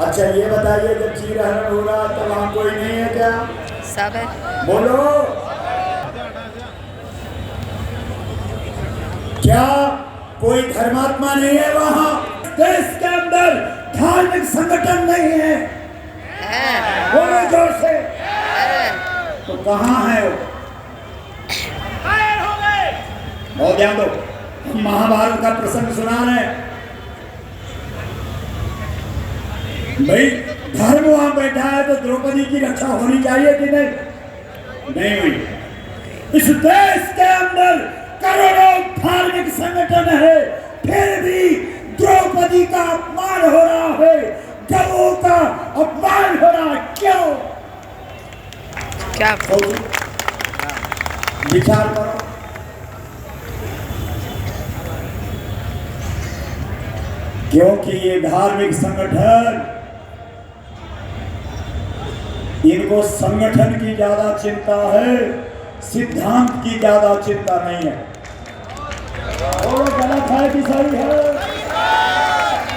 अच्छा ये बताइए, जब चीरहरण हो रहा तो वहाँ कोई नहीं है क्या? सब है। बोलो, क्या कोई धर्मात्मा नहीं है वहाँ? देश के अंदर धार्मिक संगठन नहीं है? बोलो जोर से। तो कहाँ है वो? बहुत ध्यान दो, हम महाभारत का प्रसंग सुना रहे हैं भाई। धर्म वहां बैठा है तो द्रौपदी की रक्षा होनी चाहिए कि नहीं? नहीं हुई। इस देश के अंदर करोड़ों धार्मिक संगठन है, फिर भी द्रौपदी का अपमान हो रहा है, गौओं का अपमान हो रहा है। क्यों? क्या विचार करो। क्योंकि ये धार्मिक संगठन, इनको संगठन की ज्यादा चिंता है, सिद्धांत की ज्यादा चिंता नहीं है। और गलत है कि सही है?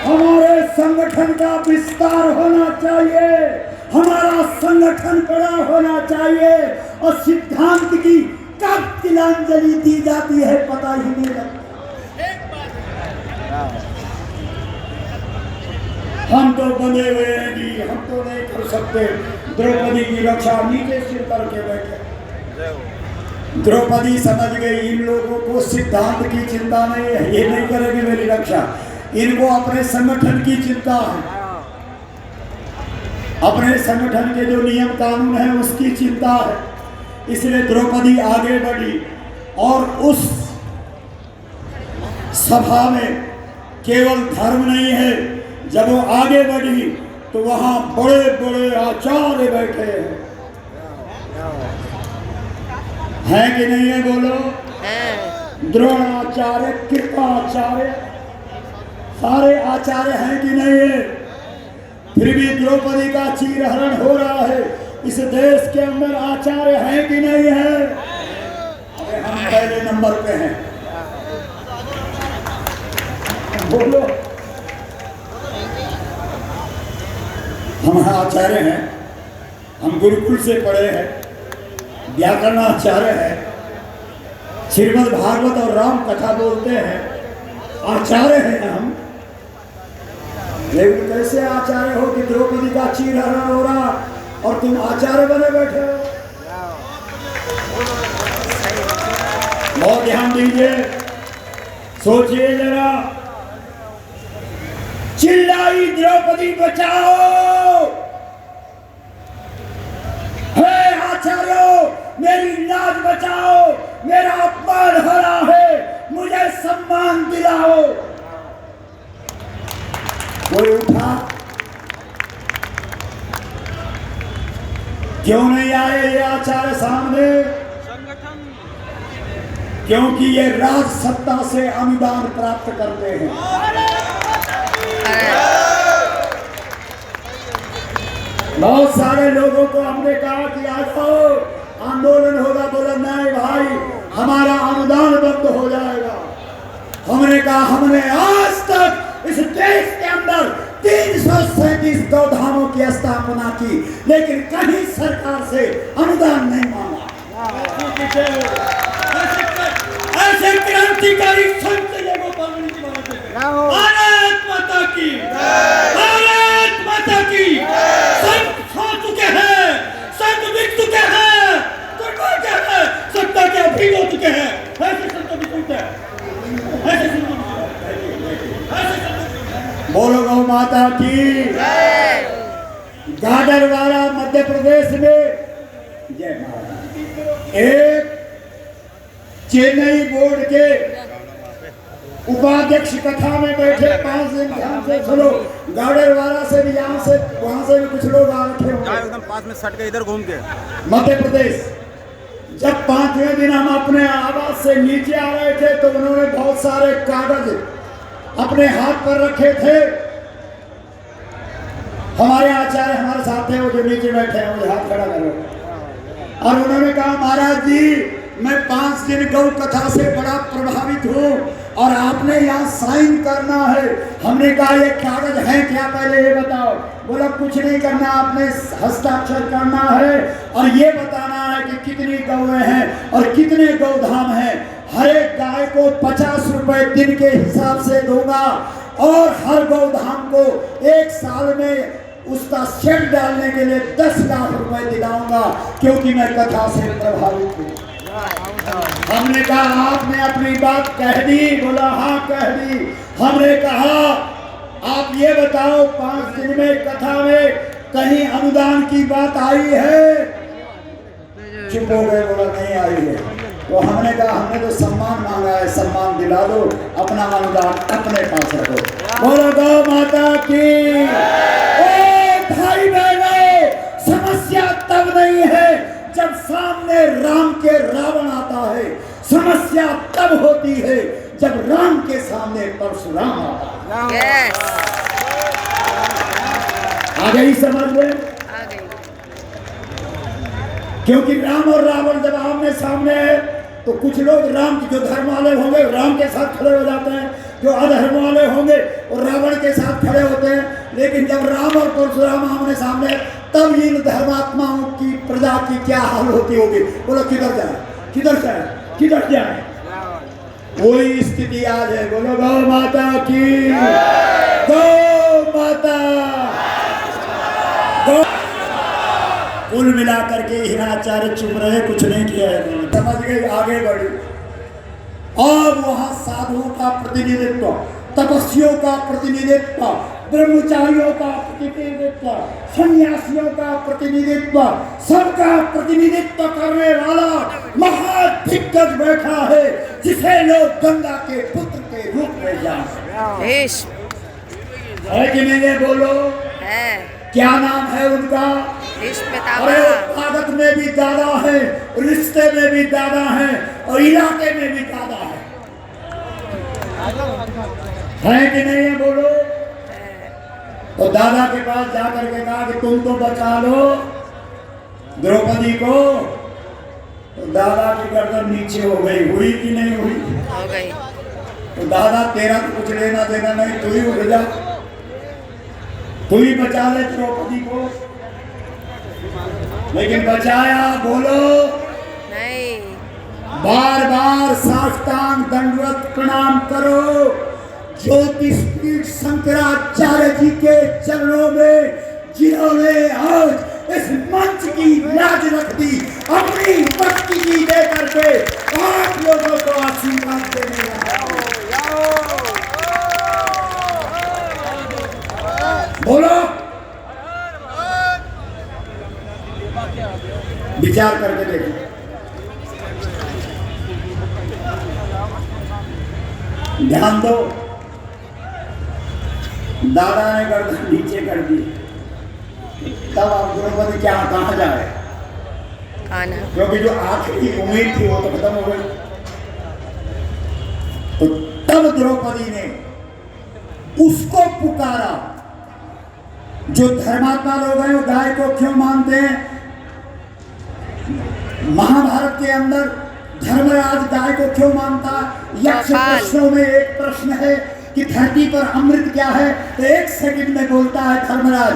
हमारे संगठन का विस्तार होना चाहिए, हमारा संगठन बड़ा होना चाहिए, और सिद्धांत की कब तिलांजलि दी जाती है पता ही नहीं लगता। हम तो बंधे हुए हैं जी, हम तो नहीं कर सकते द्रौपदी की रक्षा। नीचे सिर करके बैठे। द्रौपदी समझ गई इन लोगों को सिद्धांत की चिंता नहीं है, ये नहीं करेंगे मेरी रक्षा, इनको अपने संगठन की चिंता है, अपने संगठन के जो नियम कानून है उसकी चिंता है। इसलिए द्रौपदी आगे बढ़ी और उस सभा में केवल धर्म नहीं है, जब वो आगे बढ़ी तो वहां बड़े बड़े आचार्य बैठे हैं कि नहीं है? बोलो। द्रोणाचार्य, कृपाचार्य, सारे आचार्य हैं कि नहीं है? फिर भी द्रौपदी का चीरहरण हो रहा है। इस देश के अंदर आचार्य हैं कि नहीं है? अरे हम पहले नंबर पे हैं। बोलो। हम आचार्य हैं, हम गुरुकुल से पढ़े हैं, व्याकरण आचार्य हैं, श्रीमद् भागवत और राम कथा बोलते हैं, आचार्य हैं हम। लेकिन कैसे आचार्य हो कि द्रौपदी का चीरहरण हो रहा और तुम आचार्य बने बैठे हो? बहुत ध्यान दीजिए, सोचिए जरा। चिल्लाई द्रौपदी बचाओ, हे आचार्यों मेरी लाज बचाओ, मेरा अपमान हो रहा है, मुझे सम्मान दिलाओ। कोई उठा? क्यों नहीं आए ये आचार्य सामने? क्योंकि ये राज सत्ता से अनुदान प्राप्त करते हैं। बहुत सारे लोगों को हमने कहा कि आ जाओ आंदोलन होगा, बोला नहीं भाई हमारा अनुदान बंद हो जाएगा। हमने कहा हमने आज तक इस देश के अंदर 337 गौधामों की स्थापना की, लेकिन कहीं सरकार से अनुदान नहीं मांगा। ऐसे क्रांतिकारी संत लोगों पर भारत माता की, भारत माता की। संत खो चुके हैं, संत बिक चुके हैं, चुके हैं, सत्ता के अधीन हो चुके हैं। ऐसे संत भी सुनते हैं, ऐसे संत भी बोलो गौ माता की। गाडरवाड़ा मध्य प्रदेश में जय माता। एक चेन्नई बोर्ड के उपाध्यक्ष कथा में बैठे 5 दिन ध्यान से सुनो। गाडरवाड़ा से भी, यहाँ से वहां से भी कुछ लोग आ रखे होंगे, एकदम पास में सट के इधर घूम के मध्य प्रदेश। जब 5वें दिन हम अपने आवास से नीचे आ रहे थे तो उन्होंने बहुत सारे कागज अपने हाथ पर रखे थे। हमारे आचार्य हमारे साथ थे, वो जो नीचे बैठे हैं, वो हाथ खड़ा करो। और उन्होंने कहा महाराज जी मैं 5 दिन गौ कथा से बड़ा प्रभावित हूँ, और आपने यहाँ साइन करना है। हमने कहा ये कागज है क्या, पहले ये बताओ। बोला कुछ नहीं करना, आपने हस्ताक्षर करना है और ये बताना है कि कितनी गौएं हैं और कितने गौधाम हैं। हर एक गाय को 50 रुपए दिन के हिसाब से दूंगा और हर गौधाम को 1 साल में उसका शेड डालने के लिए 10 लाख रुपए दिलाऊंगा, क्योंकि मैं कथा से प्रभावित हूँ। हमने कहा आपने अपनी बात कह दी। बोला हाँ कह दी। हमने कहा आप ये बताओ 5 दिन में कथा में कहीं अनुदान की बात आई है? चुप हो गए, बोला नहीं आई है। तो हमने कहा हमने तो सम्मान मांगा है, सम्मान दिला दो, अपना अनुदान अपने पास रखो। बोलो गौ माता की। भाई बहनों, समस्या तब नहीं है जब सामने राम के रावण आता है, समस्या तब होती है जब राम के सामने परशुराम आता है। यस, आ गई समझ में? आ गई। क्योंकि राम और रावण जब आमने सामने है तो कुछ लोग राम के, जो धर्म वाले होंगे राम के साथ खड़े हो जाते हैं, जो अधर्म वाले होंगे और रावण के साथ खड़े होते हैं। लेकिन जब राम और परशुराम आमने सामने, तब इन धर्मात्माओं की प्रजा की क्या हाल होती होगी। बोलो किधर जाए, किधर जाए, किधर जाए। वही स्थिति आज है। बोलो गौ माता की। गौ माता। कुल मिलाकर के हिराचार्य चुप रहे, कुछ नहीं किया है, समझ गए, आगे बढ़ी। और वहां साधुओं का प्रतिनिधित्व, तपस्वियों का प्रतिनिधित्व, ब्रह्मचारियों का प्रतिनिधित्व, सन्यासियों का प्रतिनिधित्व, सबका प्रतिनिधित्व करने वाला महादिग्गज बैठा है, जिसे लोग गंगा के पुत्र के रूप में जानते है कि नहीं है? बोलो है। क्या नाम है उनका? अरे ताकत में भी दादा है, रिश्ते में भी दादा है और इलाके में भी दादा है कि नहीं है? बोलो। तो दादा के पास जाकर के कहा कि तुम तो बचा लो द्रौपदी को। तो दादा की गर्दन नीचे हो गई। हुई कि नहीं हुई? हो गई। तो दादा तेरा तो कुछ लेना देना नहीं, तू ही उठ जा, तू ही बचा ले द्रौपदी को। लेकिन बचाया? बोलो नहीं। बार बार साष्टांग दंडवत प्रणाम करो ज्योतिषपीठ शंकराचार्य जी के चरणों में, जिन्होंने आज इस मंच की लाज रख दी, अपनी भक्ति की दे करके 8 लोगों को आशीर्वाद देने लगा। बोलो, विचार करके देखो। ध्यान दो। दादा ने गर्दन नीचे कर दी, तब आप द्रौपदी क्या कहाँ जाए? क्योंकि जो आखिरी उम्मीद थी वो तो खत्म हो गई। तो तब द्रौपदी ने उसको पुकारा। जो धर्मात्मा लोग हैं वो गाय को क्यों मानते हैं? महाभारत के अंदर धर्मराज गाय को क्यों मानता? यक्ष प्रश्नों में एक प्रश्न है कि धरती पर अमृत क्या है, तो 1 सेकंड में बोलता है धर्मराज,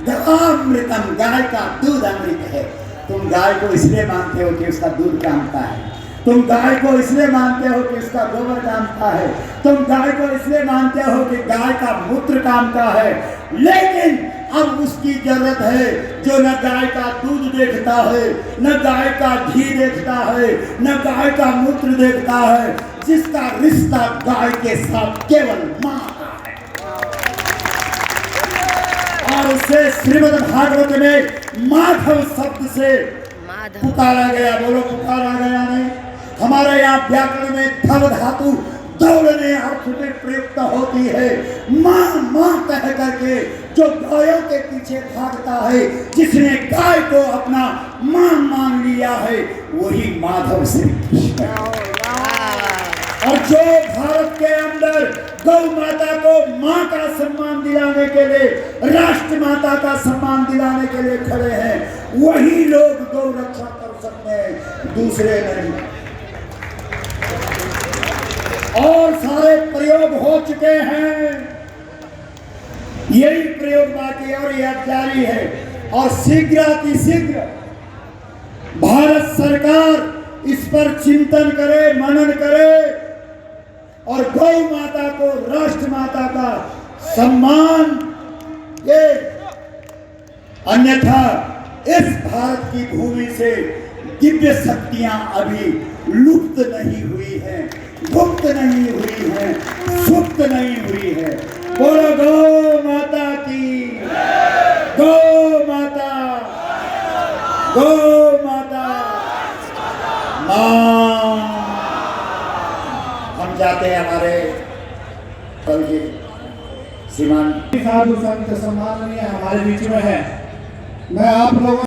गायामृतम, गाय का दूध अमृत है। तुम गाय को इसलिए मानते हो कि उसका दूध कामता है, तुम गाय को इसलिए मानते हो कि उसका गोबर कामता है, तुम गाय को इसलिए मानते हो कि गाय का मूत्र कामता है। लेकिन अब उसकी जरूरत है जो न गाय का दूध देखता है, न गाय का घी देखता है, न गाय का मूत्र देखता है, जिसका रिश्ता गाय के साथ केवल मां का है। और उसे श्रीमद् भागवत में माधव शब्द से पुकारा गया। बोलो पुकारा गया नहीं? हमारे यहाँ व्याकरण में धव धातु दौड़ने अर्थ में प्रयुक्त होती है। मां मां कह करके जो गायों के पीछे भागता है, जिसने गाय को अपना मां मान लिया है, वही माधव श्री कृष्ण। और जो भारत के अंदर गौ माता को मां का सम्मान दिलाने के लिए, राष्ट्र माता का सम्मान दिलाने के लिए खड़े हैं, वही लोग गौ रक्षा कर सकते हैं, दूसरे नहीं। और सारे प्रयोग हो चुके हैं, यही प्रयोग बाकी और यह जारी है। और शीघ्र भारत सरकार इस पर चिंतन करे, मनन करे और गौ माता को राष्ट्र माता का सम्मान दे। अन्यथा इस भारत की भूमि से दिव्य शक्तियां अभी लुप्त नहीं हुई हैं, गुप्त नहीं हुई हैं, सुप्त नहीं हुई है। बोलो गौ माता की, गौ माता, गौ माता। हम जाते हैं हमारे कल के श्रीमान साधु संत सम्माननीय हमारे बीच में है। मैं आप लोगों